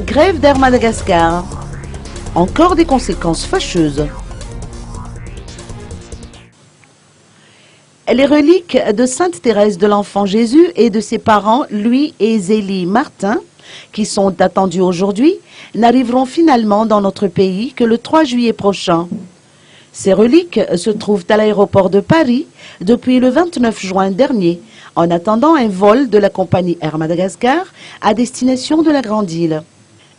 Grève d'Air Madagascar. Encore des conséquences fâcheuses. Les reliques de Sainte Thérèse de l'Enfant Jésus et de ses parents Louis et Zélie Martin, qui sont attendus aujourd'hui, n'arriveront finalement dans notre pays que le 3 juillet prochain. Ces reliques se trouvent à l'aéroport de Paris depuis le 29 juin dernier, en attendant un vol de la compagnie Air Madagascar à destination de la Grande Île.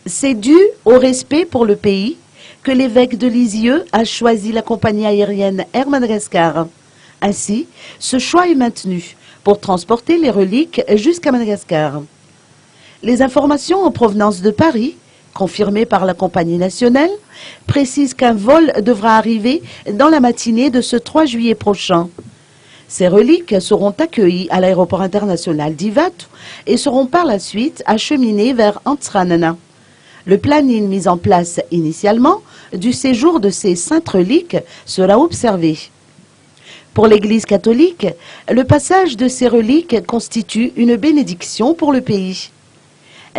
C'est dû au respect pour le pays que l'évêque de Lisieux a choisi la compagnie aérienne Air Madagascar. Ainsi, ce choix est maintenu pour transporter les reliques jusqu'à Madagascar. Les informations en provenance de Paris, confirmées par la compagnie nationale, précisent qu'un vol devra arriver dans la matinée de ce 3 juillet prochain. Ces reliques seront accueillies à l'aéroport international d'Ivatu et seront par la suite acheminées vers Antsiranana. Le planning mis en place initialement du séjour de ces saintes reliques sera observé. Pour l'Église catholique, le passage de ces reliques constitue une bénédiction pour le pays.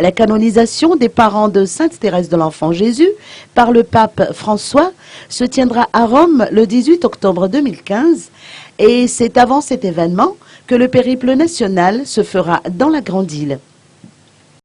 La canonisation des parents de Sainte Thérèse de l'Enfant Jésus par le pape François se tiendra à Rome le 18 octobre 2015 et c'est avant cet événement que le périple national se fera dans la Grande Île.